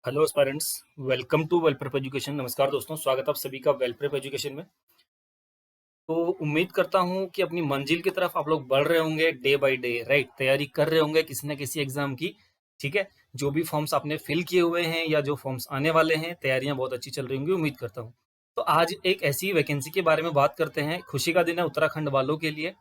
Hello aspirants, welcome to Well Prep Education. नमस्कार दोस्तों, स्वागत आप सभी का वेल प्रेप एजुकेशन में। तो उम्मीद करता हूं कि अपनी मंजिल की तरफ आप लोग बढ़ रहे होंगे डे बाय डे, राइट। तैयारी कर रहे होंगे किसी न किसी एग्जाम की, ठीक है। जो भी फॉर्म्स आपने फिल किए हुए हैं या जो फॉर्म्स आने वाले हैं, तैयारियां बहुत अच्छी चल रही होंगी, उम्मीद करता हूँ। तो आज एक ऐसी वैकेंसी के बारे में बात करते हैं। खुशी का दिन है उत्तराखंड वालों के लिए।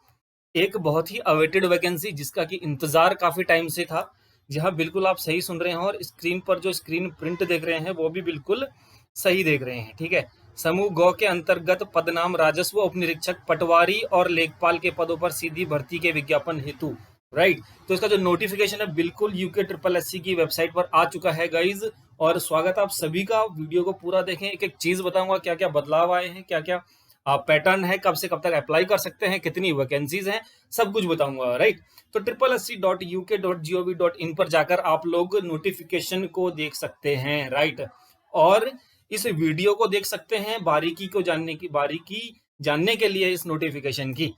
एक बहुत ही अवेटेड वैकेंसी जिसका कि इंतजार काफी टाइम से था। जी हाँ, बिल्कुल आप सही सुन रहे हैं और स्क्रीन पर जो स्क्रीन प्रिंट देख रहे हैं वो भी बिल्कुल सही देख रहे हैं, ठीक है। समूह गौ के अंतर्गत पदनाम राजस्व उपनिरीक्षक पटवारी और लेखपाल के पदों पर सीधी भर्ती के विज्ञापन हेतु, राइट। तो इसका जो नोटिफिकेशन है बिल्कुल यूके ट्रिपल एससी की वेबसाइट पर आ चुका है गाइज। और स्वागत आप सभी का। वीडियो को पूरा देखें, एक एक चीज बताऊंगा, क्या क्या बदलाव आए हैं, क्या क्या पैटर्न है, कब से कब तक अप्लाई कर सकते हैं, कितनी वैकेंसीज हैं, सब कुछ बताऊंगा, राइट। तो SSC.uk.gov.in पर जाकर आप लोग नोटिफिकेशन को देख सकते हैं, राइट। और इस वीडियो को देख सकते हैं बारीकी जानने के लिए इस नोटिफिकेशन की,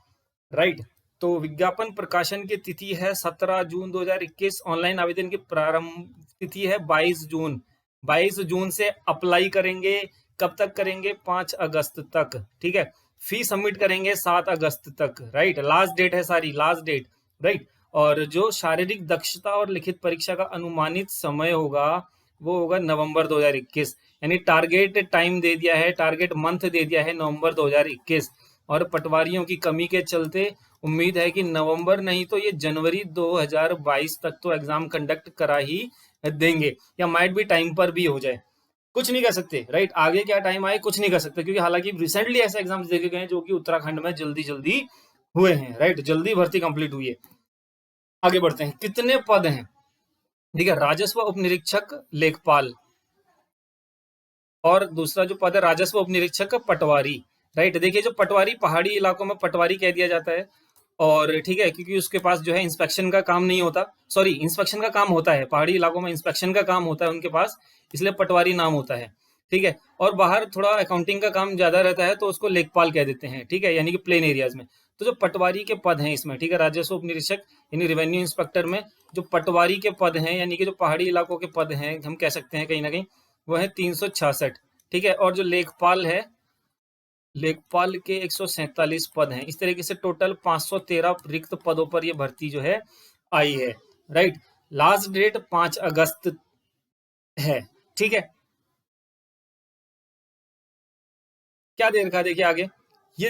राइट। तो विज्ञापन प्रकाशन की तिथि है 17 जून 2021। ऑनलाइन आवेदन की प्रारंभ तिथि है 22 जून। 22 जून से अप्लाई करेंगे। कब तक करेंगे? 5 अगस्त तक, ठीक है। फी सबमिट करेंगे 7 अगस्त तक, राइट। लास्ट डेट है, सारी लास्ट डेट, राइट। और जो शारीरिक दक्षता और लिखित परीक्षा का अनुमानित समय होगा वो होगा नवंबर 2021। यानी टारगेट टाइम दे दिया है, टारगेट मंथ दे दिया है नवंबर 2021। और पटवारियों की कमी के चलते उम्मीद है कि नवंबर नहीं तो ये जनवरी 2022 तक तो एग्जाम कंडक्ट करा ही देंगे, या माइट भी टाइम पर भी हो जाए, कुछ नहीं कर सकते, राइट। आगे क्या टाइम आए कुछ नहीं कर सकते, क्योंकि हालांकि रिसेंटली ऐसे एग्जाम्स देखे गए हैं जो कि उत्तराखंड में जल्दी जल्दी हुए हैं, राइट। जल्दी भर्ती कंप्लीट हुई है। आगे बढ़ते हैं, कितने पद हैं, ठीक है। राजस्व उपनिरीक्षक लेखपाल, और दूसरा जो पद है राजस्व उपनिरीक्षक पटवारी, राइट। देखिए, जो पटवारी पहाड़ी इलाकों में पटवारी कह दिया जाता है, और ठीक है, क्योंकि उसके पास जो है इंस्पेक्शन का काम नहीं होता, सॉरी इंस्पेक्शन का काम होता है, पहाड़ी इलाकों में इंस्पेक्शन का काम होता है उनके पास, इसलिए पटवारी नाम होता है, ठीक है। और बाहर थोड़ा अकाउंटिंग का काम ज्यादा रहता है तो उसको लेखपाल कह देते हैं, ठीक है, यानी कि प्लेन एरियाज में। तो जो पटवारी के पद हैं इसमें, ठीक है, राजस्व उपनिरीक्षक यानी रेवेन्यू इंस्पेक्टर में जो पटवारी के पद हैं, यानी कि जो पहाड़ी इलाकों के पद हैं, हम कह सकते हैं कहीं ना कहीं, वो है 366, ठीक है। और जो लेखपाल है, लेखपाल के 147 पद हैं। इस तरीके से टोटल 513 रिक्त पदों पर यह भर्ती जो है आई है, राइट। लास्ट डेट 5 अगस्त है, ठीक है। क्या दे रखा है देखिए आगे, ये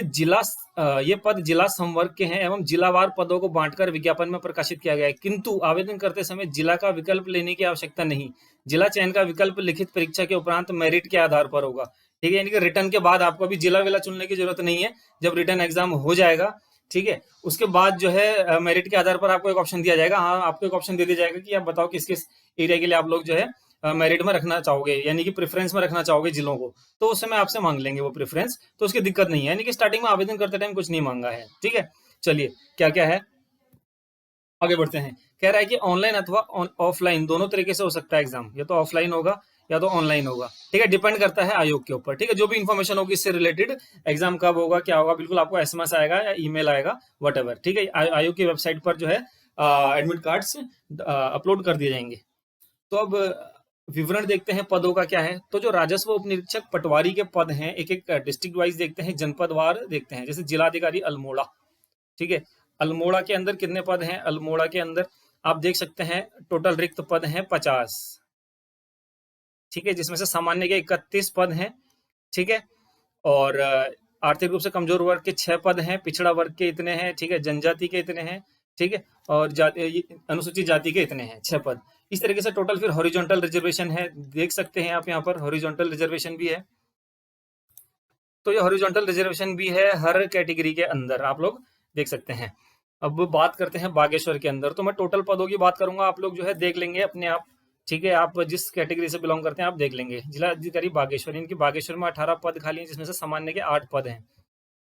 ये पद जिला संवर्ग के हैं एवं जिलावार पदों को बांटकर विज्ञापन में प्रकाशित किया गया है, किंतु आवेदन करते समय जिला का विकल्प लेने की आवश्यकता नहीं। जिला चयन का विकल्प लिखित परीक्षा के उपरांत मेरिट के आधार पर होगा, ठीक है। यानी कि रिटर्न के बाद आपको अभी जिला विला चुनने की जरूरत नहीं है। जब रिटर्न एग्जाम हो जाएगा, ठीक है, उसके बाद जो है मेरिट के आधार पर आपको एक ऑप्शन दिया जाएगा। हाँ, आपको एक ऑप्शन दे दिया जाएगा कि आप बताओ किस किस एरिया के लिए आप लोग जो है मेरिट में रखना चाहोगे, यानी कि प्रेफरेंस में रखना चाहोगे जिलों को। तो उस समय आपसे मांग लेंगे वो प्रेफरेंस, तो उसकी दिक्कत नहीं है। यानी कि स्टार्टिंग में आवेदन करते टाइम कुछ नहीं मांगा है, ठीक है। चलिए, क्या क्या है आगे बढ़ते हैं। कह रहा है कि ऑनलाइन अथवा ऑफलाइन दोनों तरीके से हो सकता है एग्जाम, या तो ऑफलाइन होगा या तो ऑनलाइन होगा, ठीक है। डिपेंड करता है आयोग के ऊपर, ठीक है। जो भी इन्फॉर्मेशन होगी इससे रिलेटेड, एग्जाम कब होगा क्या होगा, बिल्कुल आपको एसएमएस आएगा या ईमेल आएगा, वट, ठीक है। आयोग की वेबसाइट पर जो है एडमिट कार्ड्स अपलोड कर दिए जाएंगे। तो अब विवरण देखते हैं पदों का क्या है। तो जो राजस्व उपनिरीक्षक पटवारी के पद हैं, एक एक डिस्ट्रिक्ट वाइज देखते हैं, जनपदवार देखते हैं। जैसे जिलाधिकारी अल्मोड़ा, ठीक है। अल्मोड़ा के अंदर कितने पद हैं? अल्मोड़ा के अंदर आप देख सकते हैं टोटल रिक्त पद हैं 50, ठीक है, जिसमें से सामान्य के 31 पद हैं, ठीक है। और आर्थिक रूप से कमजोर वर्ग के 6 पद हैं, पिछड़ा वर्ग के इतने हैं, ठीक है, जनजाति के इतने हैं, ठीक है, और अनुसूचित जाति के इतने हैं, 6 पद। इस तरीके से टोटल फिर हॉरिजॉन्टल रिजर्वेशन है, देख सकते हैं आप यहाँ पर हॉरिजॉन्टल रिजर्वेशन भी है। तो ये हॉरिजॉन्टल रिजर्वेशन भी है हर कैटेगरी के अंदर, आप लोग देख सकते हैं। अब बात करते हैं बागेश्वर के अंदर। तो मैं टोटल पदों की बात करूंगा, आप लोग जो है देख लेंगे अपने आप, ठीक है। आप जिस कैटेगरी से बिलोंग करते हैं आप देख लेंगे। जिलाधिकारी बागेश्वर, इनकी बागेश्वर में 18 पद खाली हैं, जिसमें से सामान्य के 8 पद हैं,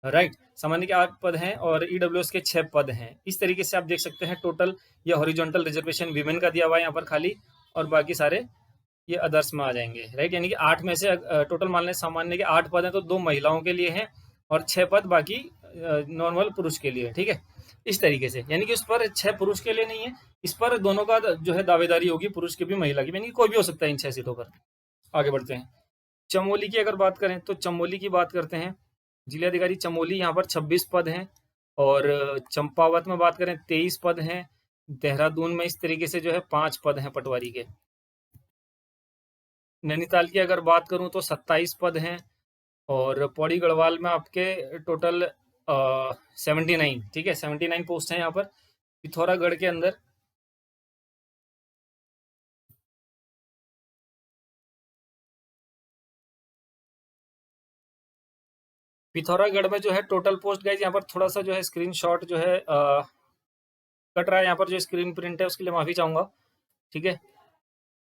राइट। सामान्य के 8 पद हैं और ईडब्ल्यूएस के 6 पद हैं। इस तरीके से आप देख सकते हैं टोटल ये हॉरिजॉन्टल रिजर्वेशन विमेन का दिया हुआ है यहाँ पर खाली, और बाकी सारे ये अदर्स में आ जाएंगे, राइट। यानी कि 8 में से टोटल मान लें सामान्य के 8 पद हैं तो 2 महिलाओं के लिए हैं और 6 पद बाकी नॉर्मल पुरुष के लिए, ठीक है। इस तरीके से, यानी कि उस पर 6 पुरुष के लिए नहीं है, इस पर दोनों का जो है दावेदारी होगी, पुरुष की भी महिला की भी, यानी कि कोई भी हो सकता है इन 6 सीटों पर। आगे बढ़ते हैं। चमोली की अगर बात करें तो चमोली की बात करते हैं। जिलाधिकारी चमोली, यहाँ पर 26 पद हैं। और चंपावत में बात करें 23 पद हैं। देहरादून में इस तरीके से जो है 5 पद हैं पटवारी के। नैनीताल की अगर बात करूं तो 27 पद हैं। और पौड़ी गढ़वाल में आपके टोटल 79, ठीक है, 79 पोस्ट हैं यहाँ पर। पिथौरागढ़ के अंदर पिथौरागढ़ में जो है टोटल पोस्ट, गाइज यहाँ पर थोड़ा सा जो है स्क्रीनशॉट जो है कट रहा है, यहाँ पर जो स्क्रीन प्रिंट है उसके लिए माफी चाहूंगा, ठीक है।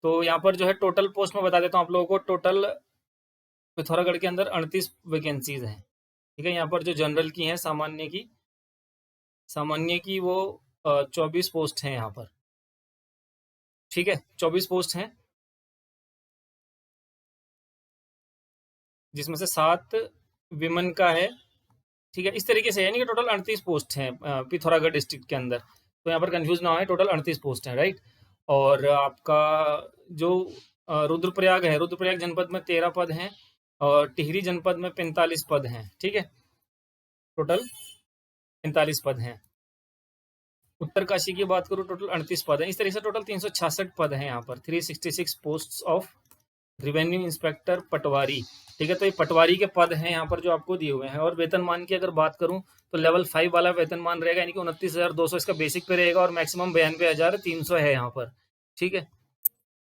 तो यहाँ पर जो है टोटल पोस्ट में बता देता हूँ आप लोगों को। टोटल पिथौरागढ़ के अंदर 38 वैकेंसीज हैं, ठीक है। यहाँ पर जो जनरल की हैं, सामान्य की वो 24 पोस्ट हैं यहाँ पर, ठीक है, 24 पोस्ट हैं, जिसमें से 7 विमेन का है, ठीक है। इस तरीके से यानी कि टोटल 38 पोस्ट हैं पिथौरागढ़ डिस्ट्रिक्ट के अंदर। तो यहाँ पर कंफ्यूज ना हो, टोटल 38 पोस्ट हैं, राइट। और आपका जो रुद्रप्रयाग है, रुद्रप्रयाग जनपद में 13 पद हैं। और टिहरी जनपद में 45 पद हैं, ठीक है, टोटल 45 पद हैं। उत्तरकाशी की बात करूँ, टोटल 38 पद हैं। इस तरीके से टोटल 366 पद हैं यहाँ पर। 366 पोस्ट ऑफ रिवेन्यू इंस्पेक्टर पटवारी, ठीक है। तो ये पटवारी के पद हैं यहाँ पर जो आपको दिए हुए हैं। और वेतनमान की अगर बात करूं तो लेवल 5 वाला वेतनमान रहेगा, यानी कि 29,200 इसका बेसिक पे रहेगा, और मैक्सिमम 92,300 है यहाँ पर, ठीक है।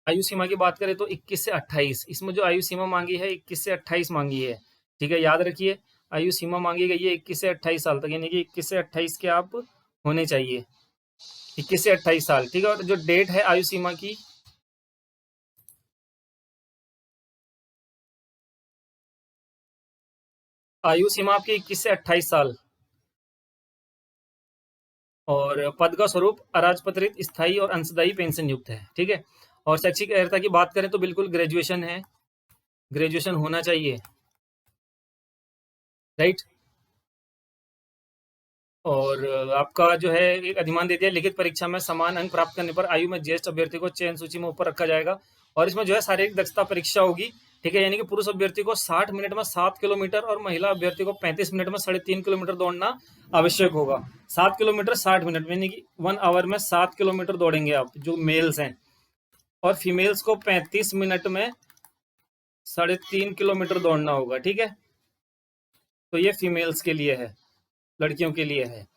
आयु सीमा की बात करें तो 21 से 28, इसमें जो आयु सीमा मांगी है 21 से 28 मांगी है, ठीक है, याद रखिए। आयु सीमा मांगी गई है 21 से 28 साल तक, यानी कि 21 से 28 के आप होने चाहिए, 21 से 28 साल, ठीक है। और जो डेट है आयु सीमा की, आयु सीमा आपकी 21 से 28 साल। और पद का स्वरूप अराजपत्रित, स्थायी और अंशदायी पेंशन युक्त है, ठीक है। और शैक्षिक अर्हता की बात करें तो बिल्कुल ग्रेजुएशन है, ग्रेजुएशन होना चाहिए, राइट। और आपका जो है एक अधिमान दे दिया, लिखित परीक्षा में समान अंक प्राप्त करने पर आयु में ज्येष्ठ अभ्यर्थी को चयन सूची में ऊपर रखा जाएगा। और इसमें जो है शारीरिक दक्षता परीक्षा होगी, ठीक है, यानी कि पुरुष अभ्यर्थी को 60 मिनट में 7 किलोमीटर और महिला अभ्यर्थी को 35 मिनट में 3.5 किलोमीटर दौड़ना आवश्यक होगा। 7 किलोमीटर 60 मिनट में, यानी कि 1 आवर में 7 किलोमीटर दौड़ेंगे आप, जो मेल्स हैं। और फीमेल्स को 35 मिनट में 3.5 किलोमीटर दौड़ना होगा, ठीक है। तो ये फीमेल्स के लिए है, लड़कियों के लिए है।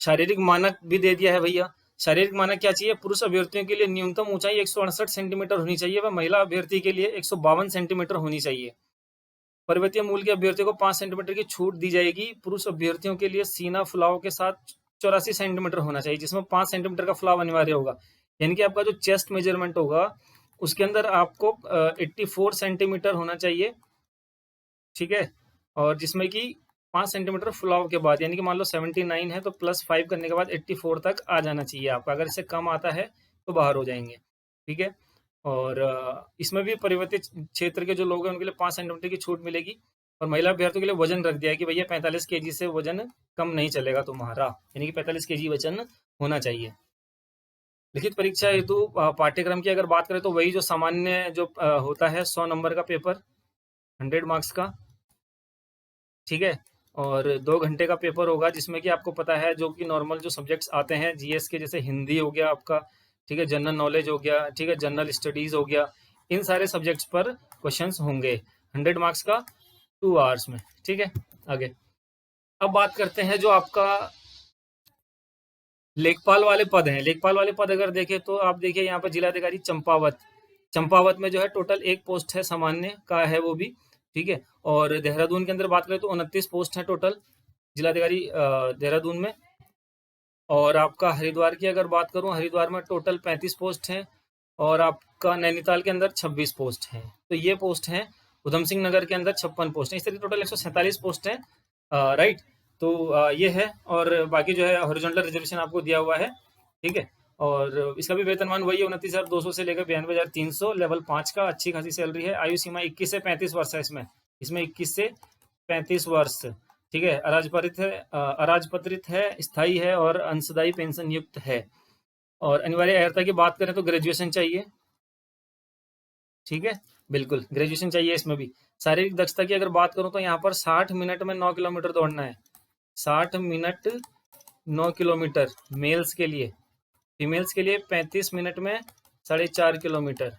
शारीरिक मानक भी दे दिया है भैया। शारीरिक मानक क्या चाहिए? पुरुष अभ्यर्थियों के लिए न्यूनतम ऊंचाई 168 सेंटीमीटर होनी चाहिए व महिला अभ्यर्थी के लिए 152 सेंटीमीटर होनी चाहिए। पर्वतीय मूल के अभ्यर्थियों को 5 सेंटीमीटर की छूट दी जाएगी। पुरुष अभ्यर्थियों के लिए सीना फुलाव के साथ 84 सेंटीमीटर होना चाहिए, जिसमें 5 सेंटीमीटर का फुलाव अनिवार्य होगा। यानी कि आपका जो चेस्ट मेजरमेंट होगा उसके अंदर आपको 84 सेंटीमीटर होना चाहिए, ठीक है। और जिसमें कि 5 सेंटीमीटर फुलाव के बाद, यानी कि मान लो 79 है तो +5 करने के बाद 84 तक आ जाना चाहिए आपका। अगर इससे कम आता है तो बाहर हो जाएंगे, ठीक है। और इसमें भी परिवर्तित क्षेत्र के जो लोग हैं उनके लिए 5 सेंटीमीटर की छूट मिलेगी। और महिला अभ्यर्थियों के लिए वजन रख दिया है कि भैया 45 केजी से वजन कम नहीं चलेगा तुम्हारा, यानी कि 45 केजी वजन होना चाहिए। लिखित परीक्षा हेतु पाठ्यक्रम की अगर बात करें तो वही जो सामान्य जो होता है 100 नंबर का पेपर, 100 मार्क्स का, ठीक है। और 2 घंटे का पेपर होगा, जिसमें कि आपको पता है जो कि नॉर्मल जो सब्जेक्ट्स आते हैं जीएस के, जैसे हिंदी हो गया आपका, ठीक है, जनरल नॉलेज हो गया, ठीक है, जनरल स्टडीज हो गया, इन सारे सब्जेक्ट्स पर क्वेश्चंस होंगे 100 मार्क्स का 2 आवर्स में, ठीक है। आगे अब बात करते हैं जो आपका लेखपाल वाले पद हैं। लेखपाल वाले पद अगर देखें तो आप देखिए यहाँ पर जिलाधिकारी चंपावत में जो है टोटल 1 पोस्ट है, सामान्य का है वो भी, ठीक है। और देहरादून के अंदर बात करें तो 29 पोस्ट है टोटल जिलाधिकारी देहरादून में। और आपका हरिद्वार की अगर बात करूं, हरिद्वार में टोटल 35 पोस्ट हैं। और आपका नैनीताल के अंदर 26 पोस्ट हैं। तो ये पोस्ट हैं। उधम सिंह नगर के अंदर 56 पोस्ट हैं। इस तरीके टोटल 147 पोस्ट हैं, राइट। तो ये है। और बाकी जो है हॉरिजॉन्टल रिजर्वेशन आपको दिया हुआ है, ठीक है। और इसका भी वेतनमान वही है, 29,200 से लेकर 92,300, लेवल 5 का, अच्छी खासी सैलरी है। आयु सीमा 21 से 35 वर्ष है इसमें 21 से 35 वर्ष, ठीक है, अराजपत्रित है, स्थायी है और अंशदायी पेंशन युक्त है। और अनिवार्य अर्हता की बात करें तो ग्रेजुएशन चाहिए, ठीक है, बिल्कुल ग्रेजुएशन चाहिए इसमें भी। शारीरिक दक्षता की अगर बात करूं तो यहाँ पर 60 मिनट में 9 किलोमीटर दौड़ना है, 60 मिनट 9 किलोमीटर मेल्स के लिए। फीमेल्स के लिए 35 मिनट में 4.5 किलोमीटर,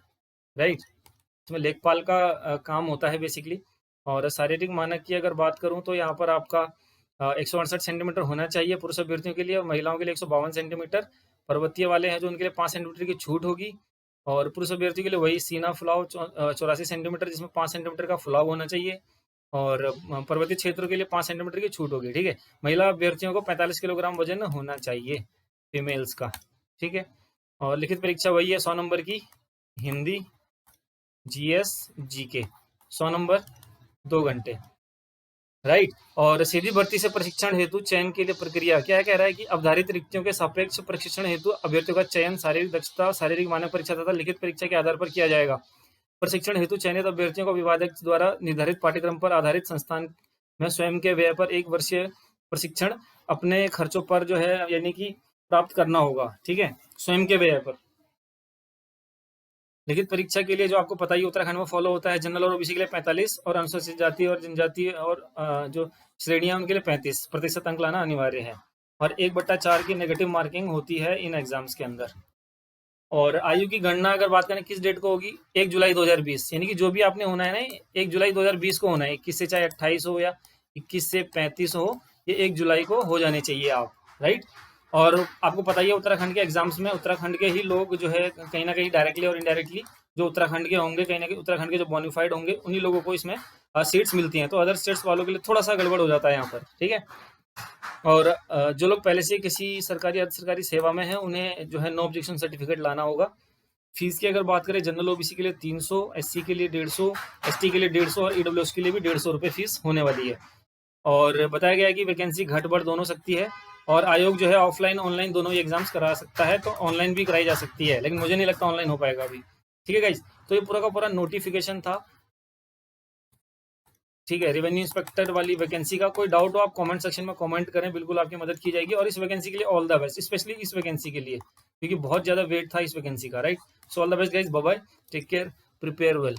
राइट। इसमें लेखपाल का काम होता है बेसिकली। और शारीरिक मानक की अगर बात करूं तो यहाँ पर आपका 168 सेंटीमीटर होना चाहिए पुरुष अभ्यर्थियों के लिए, और महिलाओं के लिए 152 सेंटीमीटर। पर्वतीय वाले हैं जो उनके लिए 5 सेंटीमीटर की छूट होगी। और पुरुष अभ्यर्थियों के लिए वही सीना फुलाव 84 सेंटीमीटर, जिसमें 5 सेंटीमीटर का फुलाव होना चाहिए। और पर्वतीय क्षेत्रों के लिए 5 सेंटीमीटर की छूट होगी, ठीक है। महिला अभ्यर्थियों को 45 किलोग्राम वजन होना चाहिए फीमेल्स का, ठीक है। और लिखित परीक्षा वही है 100 नंबर की, हिंदी, जीएस, जीके, 100 नंबर, 2 घंटे, राइट। और सीधी भर्ती से प्रशिक्षण हेतु चयन के लिए प्रक्रिया क्या कह रहा है कि अवधारित रिक्तियों के सापेक्ष प्रशिक्षण हेतु अभ्यर्थियों का चयन शारीरिक दक्षता, शारीरिक मानक परीक्षा तथा लिखित परीक्षा के आधार पर किया जाएगा। प्रशिक्षण हेतु चयनित अभ्यर्थियों को विभागाध्यक्ष द्वारा निर्धारित पाठ्यक्रम पर आधारित संस्थान में स्वयं के व्यय पर 1 वर्षीय प्रशिक्षण अपने खर्चों पर जो है यानी कि प्राप्त करना होगा, ठीक है, स्वयं के व्यय पर। लिखित परीक्षा के लिए जो आपको पता ही उत्तराखंड में फॉलो होता है, जनरल और ओबीसी के लिए 45 और अनुसूचित जाति और जनजाति और जो श्रेणियां उनके लिए 35% अंक लाना अनिवार्य है। और 1/4 की नेगेटिव मार्किंग होती है इन एग्जाम्स के अंदर। और आयु की गणना अगर बात करें किस डेट को होगी, 1 जुलाई 2020, यानी कि जो भी आपने होना है ना 1 जुलाई 2020 को होना है। 21 से चाहे 28 हो या 21 से 35 हो, ये 1 जुलाई को हो जाने चाहिए आप, राइट। और आपको पता ही है उत्तराखंड के एग्जाम्स में उत्तराखंड के ही लोग जो है कहीं ना कहीं डायरेक्टली और इनडायरेक्टली जो उत्तराखंड के होंगे, कहीं ना कहीं उत्तराखंड के जो बोनिफाइड होंगे उन्हीं लोगों को इसमें सीट्स मिलती हैं। तो अदर स्टेट्स वालों के लिए थोड़ा सा गड़बड़ हो जाता है यहाँ पर, ठीक है। और जो लोग पहले से किसी सरकारी अर्ध सरकारी सेवा में है उन्हें जो है नो ऑब्जेक्शन सर्टिफिकेट लाना होगा। फीस की अगर बात करें जनरल ओबीसी के लिए 300, एससी के लिए 150, एसटी के लिए 150 और ईडब्ल्यूएस के लिए भी 150 रुपये फीस होने वाली है। और बताया गया है कि वैकेंसी घट बढ़ दोनों सकती है, और आयोग जो है ऑफलाइन ऑनलाइन दोनों ही एग्जाम्स करा सकता है। तो ऑनलाइन भी कराई जा सकती है, लेकिन मुझे नहीं लगता ऑनलाइन हो पाएगा अभी, ठीक है गाइज। तो ये पूरा का पूरा नोटिफिकेशन था, ठीक है, रेवेन्यू इंस्पेक्टर वाली वैकेंसी का। कोई डाउट हो आप कमेंट सेक्शन में कमेंट करें, बिल्कुल आपकी मदद की जाएगी। और इस वैकेंसी के लिए ऑल द बेस्ट, स्पेशली इस वैकेंसी के लिए, क्योंकि बहुत ज्यादा वेट था इस वैकेंसी का, right. So all the best guys, bye bye, take care, prepare well.